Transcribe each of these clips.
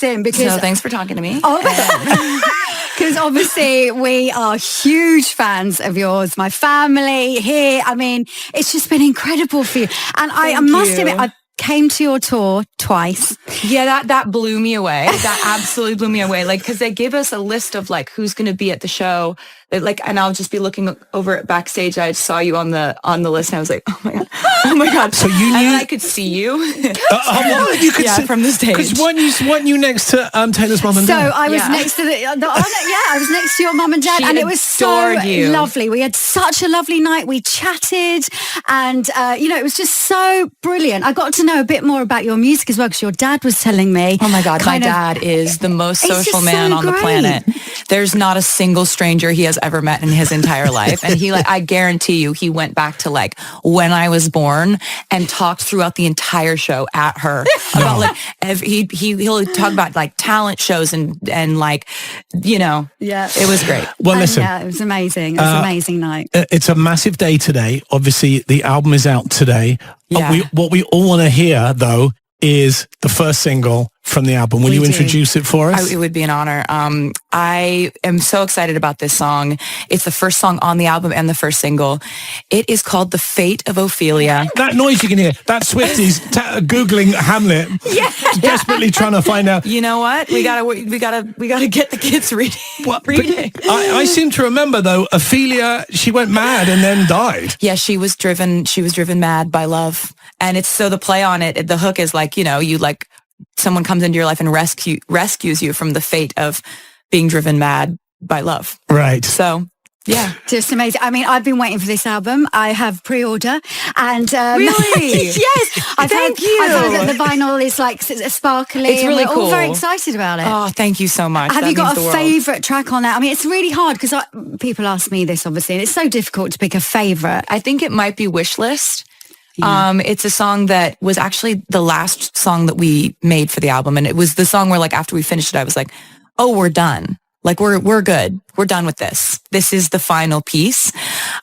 Because so thanks for talking to me. Because obviously we are huge fans of yours, my family here. I mean, it's just been incredible for you. And I must admit, I came to your tour twice. Yeah, that blew me away. That absolutely blew me away. Like, because they give us a list of like who's going to be at the show. Like, and I'll just be looking over at backstage. I saw you on the list, and I was like, oh my god. So you knew, and then I could see you. Well, you could see from the stage. Because weren't you next to Taylor's mum and dad? So I was next to I was next to your mum and dad, and it was so lovely. We had such a lovely night. We chatted, and it was just so brilliant. I got to know a bit more about your music as well, because your dad was telling me. Oh my god, my dad is the most social man on the planet. There's not a single stranger he has ever met in his entire life, and I guarantee you, he went back to like when I was born and talked throughout the entire show at her about like he'll talk about like talent shows and like it was great. Well, listen, it was amazing. It was an amazing night. It's a massive day today. Obviously, the album is out today. What we all want to hear though is the first single from the album. Will you introduce it for us? It would be an honor. I am so excited about this song. It's the first song on the album and the first single. It is called The Fate of Ophelia. That noise you can hear, that Swifties Googling Hamlet, desperately trying to find out. You know what? We gotta get the kids reading. Reading. I seem to remember though, Ophelia, she went mad and then died. Yeah, she was driven mad by love. And it's so the play on it, the hook is like, you like, someone comes into your life and rescues you from the fate of being driven mad by love. Right. So, yeah. Just amazing. I mean, I've been waiting for this album. I have pre-order. And really? Yes. I've heard that the vinyl is like sparkly. It's really cool. All very excited about it. Oh, thank you so much. Have you got a favourite track on that? I mean, it's really hard because people ask me this, obviously, and it's so difficult to pick a favourite. I think it might be Wish List. Yeah. It's a song that was actually the last song that we made for the album. And it was the song where like after we finished it, I was like, oh, we're done. Like we're good. We're done with this. This is the final piece.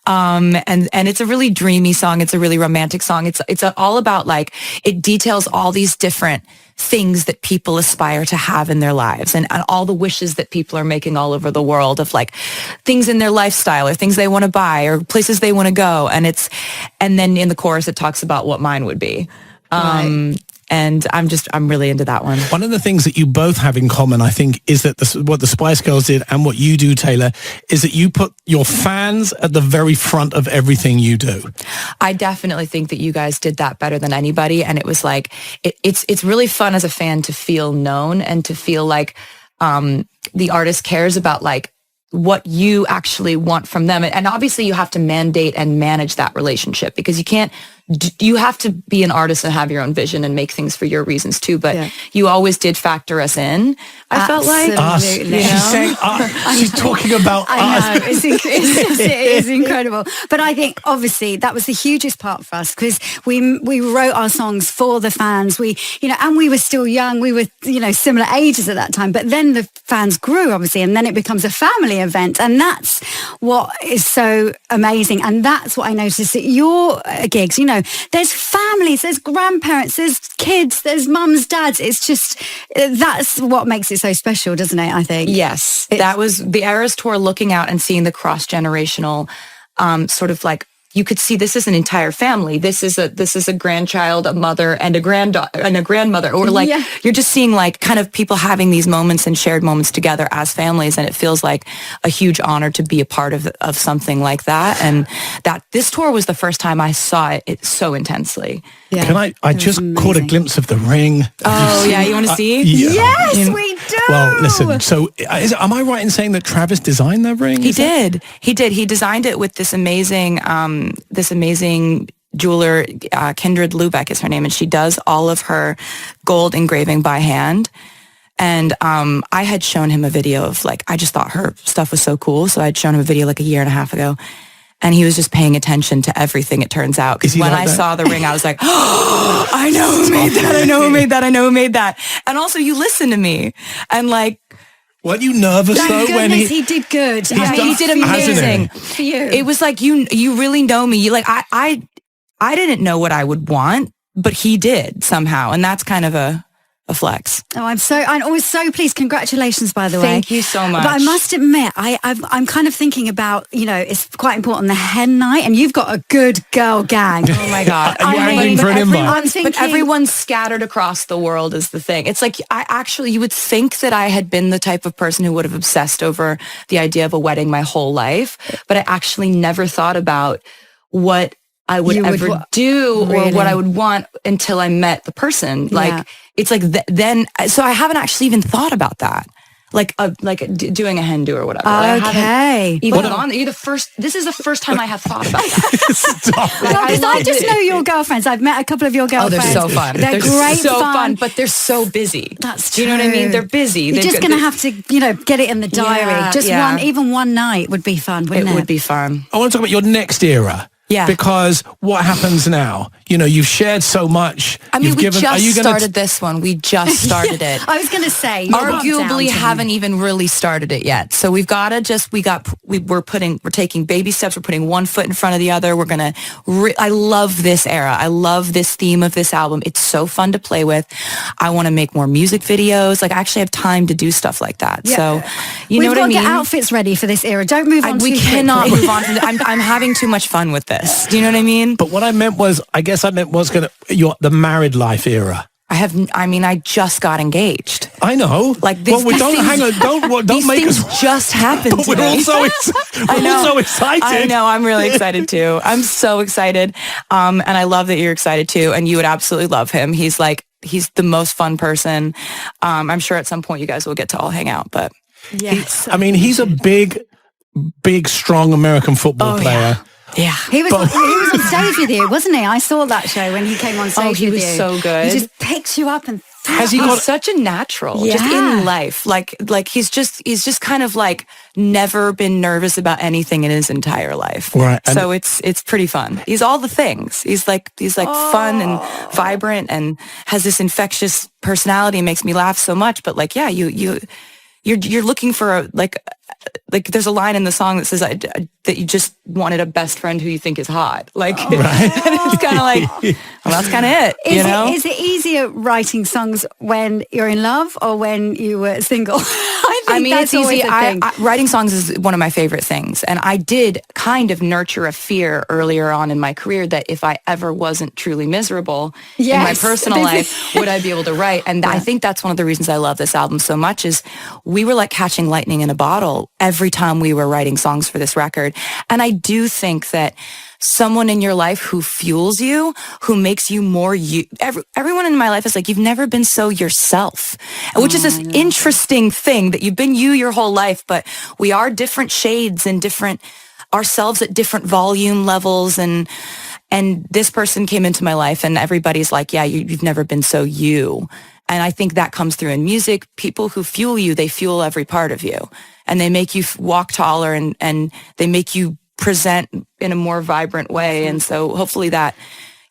And it's a really dreamy song. It's a really romantic song. It's all about like, it details all these different things that people aspire to have in their lives and all the wishes that people are making all over the world of like things in their lifestyle or things they want to buy or places they want to go. And then in the chorus, it talks about what mine would be. Right. And I'm really into that one. One of the things that you both have in common, I think, is that what the Spice Girls did and what you do, Taylor, is that you put your fans at the very front of everything you do. I definitely think that you guys did that better than anybody. And it was like, it's really fun as a fan to feel known and to feel like the artist cares about like what you actually want from them. And obviously you have to mandate and manage that relationship because you have to be an artist and have your own vision and make things for your reasons too. But you always did factor us in. I felt like us. She's saying she's talking about I know. It is incredible. But I think obviously that was the hugest part for us because we wrote our songs for the fans. And we were still young. We were, similar ages at that time. But then the fans grew obviously, and then it becomes a family event. And that's what is so amazing. And that's what I noticed at your gigs, there's families, there's grandparents, there's kids, there's mums, dads. It's just, that's what makes it so special, doesn't it, I think? Yes. That was the Eras tour, looking out and seeing the cross-generational sort of like, you could see this is an entire family. This is a grandchild, a mother, and a grandmother. Or like you're just seeing like kind of people having these moments and shared moments together as families, and it feels like a huge honor to be a part of something like that. And that this tour was the first time I saw it so intensely. Yeah. Can I just caught a glimpse of the ring. Oh yeah, you want to see? Yeah. Yes, we do. Well, listen. So, am I right in saying that Travis designed that ring? He did. He designed it with this amazing jeweler, Kindred Lubeck is her name, and she does all of her gold engraving by hand. And I had shown him a video of like, I just thought her stuff was so cool, so I'd shown him a video like a year and a half ago. And he was just paying attention to everything, it turns out. Because when I saw the ring, I was like, oh, I know who made that. I know who made that. I know who made that. And also, you listen to me. And like... Weren't you nervous, though? When he did good. He did amazing. For you. It was like, you really know me. I didn't know what I would want, but he did somehow. And that's kind of a a flex. Oh, I'm always so pleased. Congratulations, by the way. Thank you so much. But I must admit, I'm kind of thinking about, it's quite important, the hen night, and you've got a good girl gang. Oh my God. Are you angling for an invite? But everyone's scattered across the world is the thing. It's like, you would think that I had been the type of person who would have obsessed over the idea of a wedding my whole life, but I actually never thought about what I would ever do or what I would want until I met the person. Like, it's like then, so I haven't actually even thought about that. Like doing a hen do or whatever. Okay. This is the first time I have thought about that. Stop. Because I just know your girlfriends. I've met a couple of your girlfriends. Oh, they're so fun. They're great so fun, but they're so busy. That's true. Do you know what I mean? They're busy. You're just going to have to, get it in the diary. Even one night would be fun, wouldn't it? It would be fun. I want to talk about your next era. Yeah. Because what happens now? You've shared so much. I mean, we just started this one. We just started it. I was going to say, arguably haven't even really started it yet. So we've got to we're taking baby steps. We're putting one foot in front of the other. We're going to, I love this era. I love this theme of this album. It's so fun to play with. I want to make more music videos. Like, I actually have time to do stuff like that. Yeah. So, you know what I mean? We've got to get outfits ready for this era. Don't move on too quickly. We cannot move on from I'm having too much fun with this. Do you know what I mean? But what I meant was, the married life era. I just got engaged. I know. Like this. Don't these make things us just happened. But we're all so excited. I know. I'm really excited too. I'm so excited. And I love that you're excited too. And you would absolutely love him. He's the most fun person. I'm sure at some point you guys will get to all hang out. But yes, he's a big, strong American football player. Yeah. He was on stage with you, wasn't he? I saw that show when he came on stage with you. He was so good. He just picks you up and he's such a natural just in life. Like he's just kind of like never been nervous about anything in his entire life. Right. So it's pretty fun. He's all the things. He's like fun and vibrant and has this infectious personality and makes me laugh so much. But like, yeah, you're looking for like there's a line in the song that says that you just wanted a best friend who you think is hot. Like, and it's kind of like, well, that's kind of it. Is it easier writing songs when you're in love or when you were single? I mean, it's easy. Writing songs is one of my favorite things. And I did kind of nurture a fear earlier on in my career that if I ever wasn't truly miserable in my personal life, would I be able to write? And I think that's one of the reasons I love this album so much is we were like catching lightning in a bottle every time we were writing songs for this record. And I do think that someone in your life who fuels you, who makes you more you. Everyone in my life is like, you've never been so yourself, which is this interesting thing that you've been you your whole life, but we are different shades and different ourselves at different volume levels. And this person came into my life and everybody's like, yeah, you've never been so you. And I think that comes through in music. People who fuel you, they fuel every part of you and they make you walk taller and they make you present in a more vibrant way. And so hopefully that,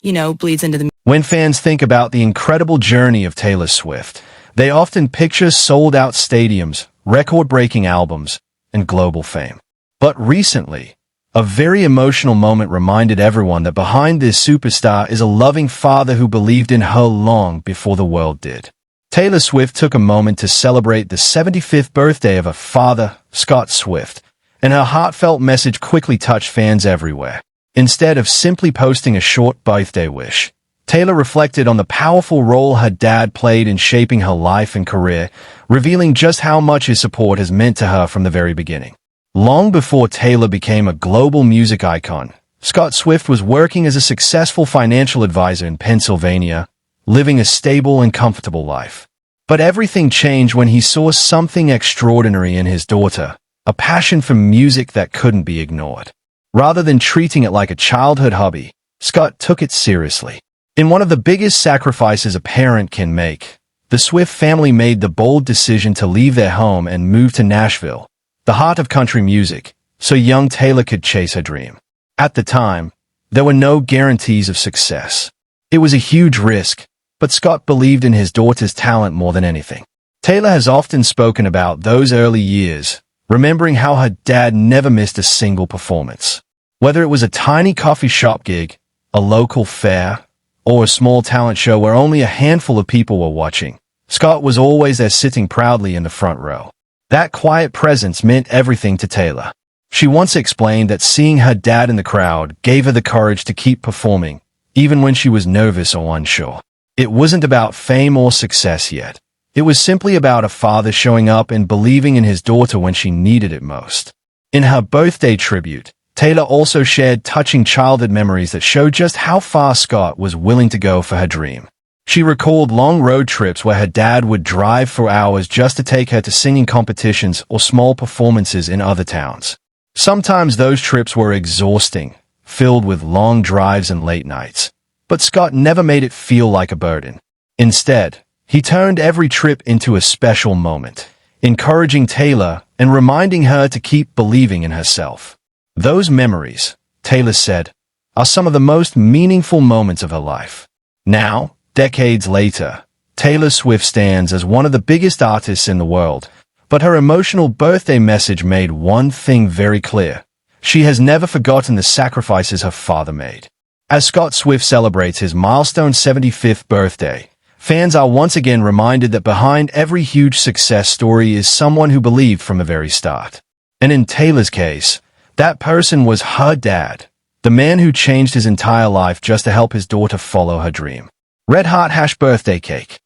bleeds into the music. When fans think about the incredible journey of Taylor Swift, they often picture sold-out stadiums, record-breaking albums, and global fame. But recently, a very emotional moment reminded everyone that behind this superstar is a loving father who believed in her long before the world did. Taylor Swift took a moment to celebrate the 75th birthday of her father, Scott Swift, and her heartfelt message quickly touched fans everywhere. Instead of simply posting a short birthday wish, Taylor reflected on the powerful role her dad played in shaping her life and career, revealing just how much his support has meant to her from the very beginning. Long before Taylor became a global music icon, Scott Swift was working as a successful financial advisor in Pennsylvania, living a stable and comfortable life. But everything changed when he saw something extraordinary in his daughter, a passion for music that couldn't be ignored. Rather than treating it like a childhood hobby, Scott took it seriously. In one of the biggest sacrifices a parent can make, the Swift family made the bold decision to leave their home and move to Nashville, the heart of country music, so young Taylor could chase her dream. At the time, there were no guarantees of success. It was a huge risk, but Scott believed in his daughter's talent more than anything. Taylor has often spoken about those early years, remembering how her dad never missed a single performance. Whether it was a tiny coffee shop gig, a local fair, or a small talent show where only a handful of people were watching, Scott was always there sitting proudly in the front row. That quiet presence meant everything to Taylor. She once explained that seeing her dad in the crowd gave her the courage to keep performing, even when she was nervous or unsure. It wasn't about fame or success yet. It was simply about a father showing up and believing in his daughter when she needed it most. In her birthday tribute, Taylor also shared touching childhood memories that showed just how far Scott was willing to go for her dream. She recalled long road trips where her dad would drive for hours just to take her to singing competitions or small performances in other towns. Sometimes those trips were exhausting, filled with long drives and late nights. But Scott never made it feel like a burden. Instead, he turned every trip into a special moment, encouraging Taylor and reminding her to keep believing in herself. Those memories, Taylor said, are some of the most meaningful moments of her life. Now, decades later, Taylor Swift stands as one of the biggest artists in the world, but her emotional birthday message made one thing very clear. She has never forgotten the sacrifices her father made. As Scott Swift celebrates his milestone 75th birthday, fans are once again reminded that behind every huge success story is someone who believed from the very start. And in Taylor's case, that person was her dad, the man who changed his entire life just to help his daughter follow her dream. Red Heart Hash Birthday Cake.